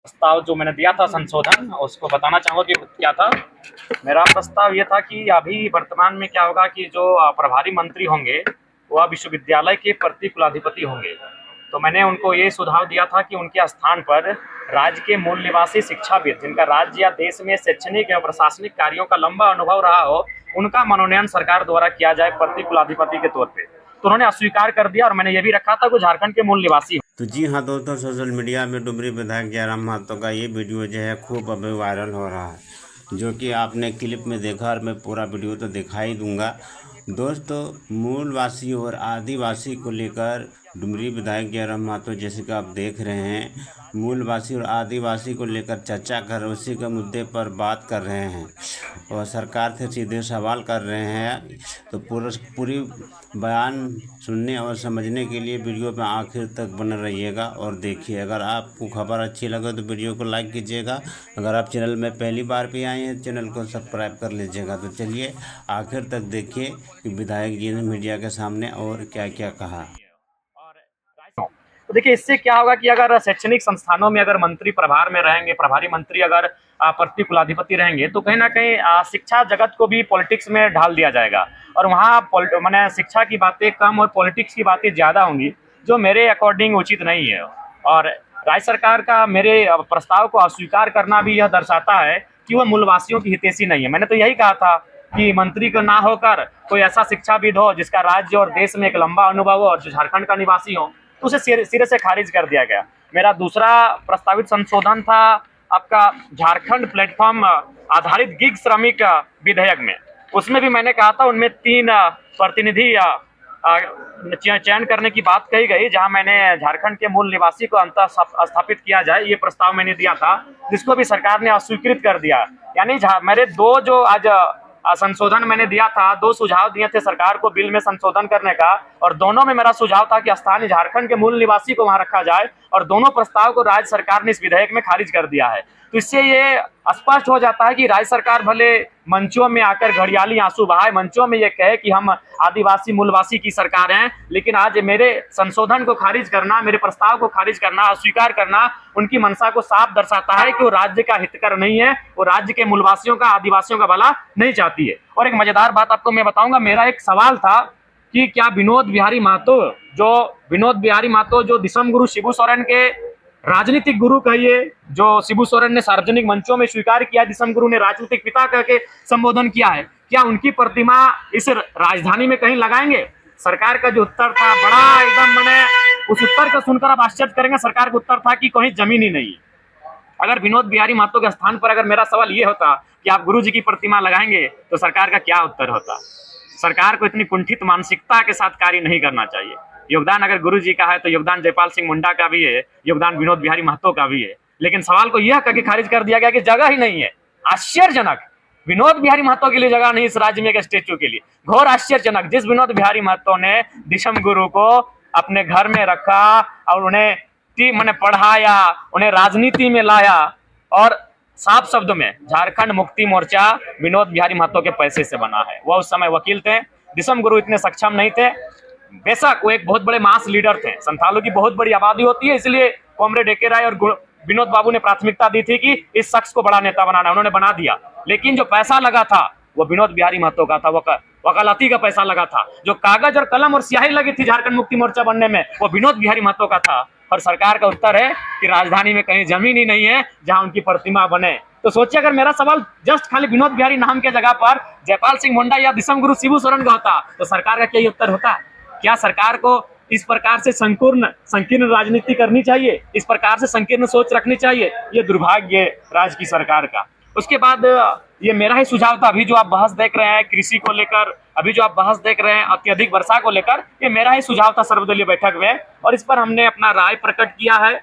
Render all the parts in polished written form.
प्रस्ताव जो मैंने दिया था संशोधन, उसको बताना चाहूँगा कि क्या था। मेरा प्रस्ताव ये था कि अभी वर्तमान में क्या होगा कि जो प्रभारी मंत्री होंगे वह विश्वविद्यालय के प्रति कुलाधिपति होंगे। तो मैंने उनको ये सुझाव दिया था कि उनके स्थान पर राज्य के मूल निवासी शिक्षाविद जिनका राज्य या देश में शैक्षणिक एवं प्रशासनिक कार्यों का लंबा अनुभव रहा हो, उनका मनोनयन सरकार द्वारा किया जाए प्रति कुलाधिपति के तौर पे। तो उन्होंने अस्वीकार कर दिया और मैंने ये भी रखा था कि झारखंड के मूल निवासी। तो जी हाँ दोस्तों, सोशल मीडिया में डुमरी विधायक जयराम महतो का ये वीडियो जो है खूब अभी वायरल हो रहा है, जो कि आपने क्लिप में देखा और मैं पूरा वीडियो तो दिखा ही दूंगा। दोस्तों, मूलवासी और आदिवासी को लेकर डुमरी विधायक जयराम महतो, जैसे कि आप देख रहे हैं, मूलवासी और आदिवासी को लेकर चर्चा कर उसी के मुद्दे पर बात कर रहे हैं और सरकार से सीधे सवाल कर रहे हैं। तो पूरी बयान सुनने और समझने के लिए वीडियो में आखिर तक बने रहिएगा और देखिए। अगर आपको खबर अच्छी लगे तो वीडियो को लाइक कीजिएगा। अगर आप चैनल में पहली बार भी आए हैं, चैनल को सब्सक्राइब कर लीजिएगा। तो चलिए आखिर तक देखिए कि विधायक जी ने मीडिया के सामने और क्या क्या कहा। तो देखिए, इससे क्या होगा कि अगर शैक्षणिक संस्थानों में अगर मंत्री प्रभार में रहेंगे, प्रभारी मंत्री अगर प्रति कुलाधिपति रहेंगे, तो कहीं ना कहीं शिक्षा जगत को भी पॉलिटिक्स में ढाल दिया जाएगा और वहाँ माने शिक्षा की बातें कम और पॉलिटिक्स की बातें ज़्यादा होंगी, जो मेरे अकॉर्डिंग उचित नहीं है। और राज्य सरकार का मेरे प्रस्ताव को अस्वीकार करना भी यह दर्शाता है कि वह मूलवासियों की हितैषी नहीं है। मैंने तो यही कहा था कि मंत्री को ना होकर कोई ऐसा शिक्षाविद हो जिसका राज्य और देश में एक लंबा अनुभव हो और जो झारखंड का निवासी हो, तो उसे सिरे से खारिज कर दिया गया। मेरा दूसरा प्रस्तावित संशोधन था आपका झारखंड प्लेटफॉर्म आधारित गिग श्रमिक विधेयक में। उसमें भी मैंने कहा था उनमें 3 प्रतिनिधि चयन करने की बात कही गई, जहां मैंने झारखंड के मूल निवासी को अंतः स्थापित किया जाए, ये प्रस्ताव मैंने दिया था, जिसको भी सरकार ने अस्वीकृत कर दिया। यानी मेरे 2 जो आज संशोधन मैंने दिया था, 2 सुझाव दिए थे सरकार को बिल में संशोधन करने का, और दोनों में मेरा सुझाव था कि स्थानीय झारखंड के मूल निवासी को वहां रखा जाए, और दोनों प्रस्ताव को राज्य सरकार ने इस विधेयक में खारिज कर दिया है। तो इससे ये स्पष्ट हो जाता है कि राज्य सरकार भले मंचों में आकर घड़ियाली आंसू बहाए, मंचों में ये कहे कि हम आदिवासी मूलवासी की सरकार हैं, लेकिन आज मेरे संशोधन को खारिज करना, मेरे प्रस्ताव को खारिज करना, अस्वीकार करना उनकी मंशा को साफ दर्शाता है कि वो राज्य का हितकर नहीं है, वो राज्य के मूलवासियों का, आदिवासियों का भला नहीं चाहती है। और एक मजेदार बात आपको मैं बताऊंगा, मेरा एक सवाल था कि क्या विनोद बिहारी महतो जो दिसम गुरु शिबू सोरेन के राजनीतिक गुरु कहिए, जो शिबू सोरेन ने सार्वजनिक मंचों में स्वीकार किया, दिसम गुरु ने राजनीतिक पिता कह के संबोधन किया है, क्या उनकी प्रतिमा इस राजधानी में कहीं लगाएंगे? सरकार का जो उत्तर था बड़ा एकदम, मैंने उस उत्तर को सुनकर आप आश्चर्य करेंगे, सरकार का उत्तर था कि कहीं जमीन ही नहीं। अगर विनोद बिहारी महतो के स्थान पर अगर मेरा सवाल ये होता कि आप गुरु जी की प्रतिमा लगाएंगे, तो सरकार का क्या उत्तर होता? सरकार को इतनी कुंठित मानसिकता के साथ कार्य नहीं करना चाहिए। योगदान अगर गुरु जी का है तो योगदान जयपाल सिंह मुंडा का भी है, योगदान विनोद बिहारी महतो का भी है, लेकिन सवाल को यह करके खारिज कर दिया गया कि जगह ही नहीं है। आश्चर्यजनक, विनोद बिहारी महतो के लिए जगह नहीं इस राज्य में एक स्टेचू के लिए, घोर आश्चर्यजनक। जिस विनोद बिहारी महतो ने दिसम गुरु को अपने घर में रखा और उन्हें मैंने पढ़ाया, उन्हें राजनीति में लाया, और साफ शब्दों में झारखंड मुक्ति मोर्चा विनोद बिहारी महतो के पैसे से बना है। वह उस समय वकील थे, दिसम गुरु इतने सक्षम नहीं थे। बेशक वो एक बहुत बड़े मास लीडर थे, संथालों की बहुत बड़ी आबादी होती है, इसलिए कॉमरेड ए के राय और विनोद बाबू ने प्राथमिकता दी थी कि इस शख्स को बड़ा नेता बनाना, उन्होंने बना दिया। लेकिन जो पैसा लगा था वो विनोद बिहारी महतो का था, वकालती का पैसा लगा था। जो कागज और कलम और स्याही लगी थी झारखंड मुक्ति मोर्चा बनने में, वो विनोद बिहारी महतो का था। और सरकार का उत्तर है कि राजधानी में कहीं जमीन ही नहीं है जहां उनकी प्रतिमा बने। तो सोचिए, अगर मेरा सवाल जस्ट खाली विनोद बिहारी नाम के जगह पर जयपाल सिंह मुंडा या दिसम गुरु शिबू सोरेन का होता, तो सरकार का क्या उत्तर होता? क्या सरकार को इस प्रकार से संकीर्ण राजनीति करनी चाहिए? इस प्रकार से संकीर्ण सोच रखनी चाहिए? ये दुर्भाग्य राज्य की सरकार का। उसके बाद ये मेरा ही सुझाव था, अभी जो आप बहस देख रहे हैं कृषि को लेकर, अभी जो आप बहस देख रहे हैं अत्यधिक वर्षा को लेकर, ये मेरा ही सुझाव था सर्वदलीय बैठक में, और इस पर हमने अपना राय प्रकट किया है।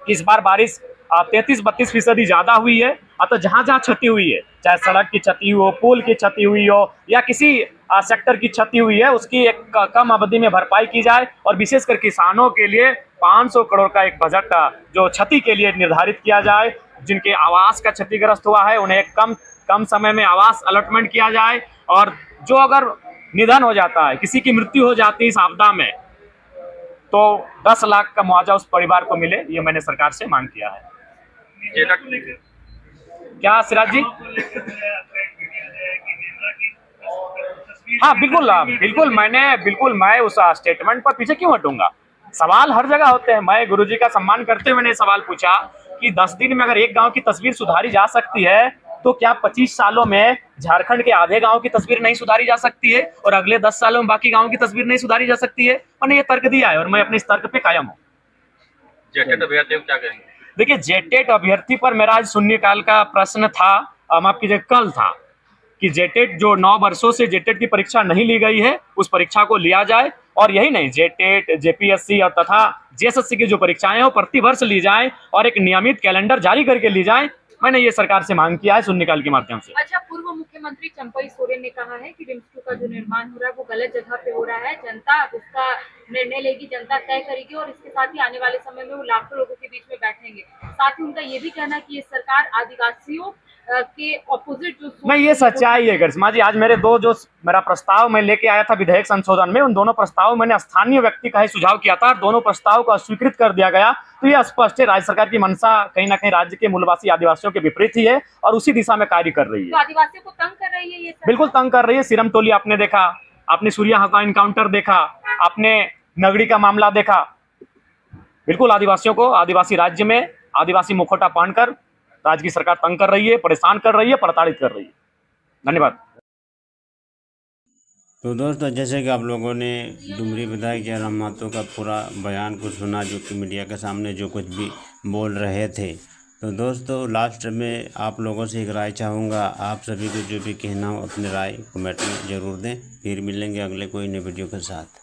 इस बार बारिश 33-32% ज्यादा हुई है, अतः जहां जहां क्षति हुई है, चाहे सड़क की क्षति हो, पुल की क्षति हुई हो, या किसी सेक्टर की क्षति हुई है, उसकी एक कम अवधि में भरपाई की जाए, और विशेषकर किसानों के लिए 500 करोड़ का एक बजट जो क्षति के लिए निर्धारित किया जाए। जिनके आवास का क्षतिग्रस्त हुआ है उन्हें कम समय में आवास अलॉटमेंट किया जाए, और जो अगर निधन हो जाता है, किसी की मृत्यु हो जाती है इस आपदा में, तो 10 लाख का मुआवजा उस परिवार को मिले, ये मैंने सरकार से मांग किया है। क्या सिराज जी? हाँ बिल्कुल बिल्कुल, मैं उस स्टेटमेंट पर पीछे क्यों हटूंगा। सवाल हर जगह होते हैं। मैं गुरुजी का सम्मान करते हुए मैंने सवाल पूछा कि 10 दिन में अगर एक गांव की तस्वीर सुधारी जा सकती है तो क्या 25 सालों में झारखंड के आधे गांव की तस्वीर नहीं सुधारी जा सकती है और अगले 10 सालों में बाकी गांव की तस्वीर नहीं सुधारी जा सकती है। मैंने ये तर्क दिया है और मैं अपने इस तर्क पे कायम हूँ। जेटेट अभ्यर्थी को क्या कहेंगे? देखिए, जेटेट अभ्यर्थी पर मेरा आज शून्यकाल का प्रश्न था, माफ कीजिए कल था, कि जेटेट जो 9 वर्षों से जेटेट की परीक्षा नहीं ली गई है उस परीक्षा को लिया जाए। और यही नहीं, जेटेट, जेपीएससी और तथा जेएसएससी की जो परीक्षाएं हैं वो प्रति वर्ष ली जाएं और एक नियमित कैलेंडर जारी करके ली जाएं। मैंने ये सरकार से मांग किया है शून्यकाल के माध्यम से। अच्छा, पूर्व मुख्यमंत्री चंपई सोरेन ने कहा है कि रिम्स 2 का जो निर्माण हो रहा है वो गलत जगह पे हो रहा है। जनता उसका निर्णय लेगी, जनता तय करेगी और इसके साथ ही आने वाले समय में वो लाखों लोगों के बीच में बैठेंगे। साथ ही उनका ये भी कहना है कि ये सरकार आदिवासियों के ऑपोजिट जो नहीं, ये सच्चाई है गरिश्मा जी। आज मेरा प्रस्ताव मैं लेके आया था विधेयक संशोधन में, उन दोनों प्रस्ताव मैंने स्थानीय व्यक्ति का ही सुझाव किया था और दोनों प्रस्ताव को अस्वीकृत कर दिया गया। तो यह स्पष्ट है राज्य सरकार की मंशा कहीं ना कहीं राज्य के मूलवासी आदिवासियों के विपरीत ही है और उसी दिशा में कार्य कर रही है। तो आदिवासियों को तंग कर रही है ये सरकार? बिल्कुल तंग कर रही है। सिरम टोली आपने देखा, आपने सूर्या हंसदा इनकाउंटर देखा, आपने नगड़ी का मामला देखा। बिल्कुल आदिवासियों को, आदिवासी राज्य में आदिवासी मुखौटा पहनकर राज्य की सरकार तंग कर रही है, परेशान कर रही है, प्रताड़ित कर रही है। धन्यवाद। तो दोस्तों, जैसे कि आप लोगों ने डुमरी विधायक जयराम महतो का पूरा बयान को सुना, जो कि मीडिया के सामने जो कुछ भी बोल रहे थे। तो दोस्तों, लास्ट में आप लोगों से एक राय चाहूँगा। आप सभी को जो भी कहना हो अपनी राय कमेंट में ज़रूर दें। फिर मिलेंगे अगले कोई नए वीडियो के साथ।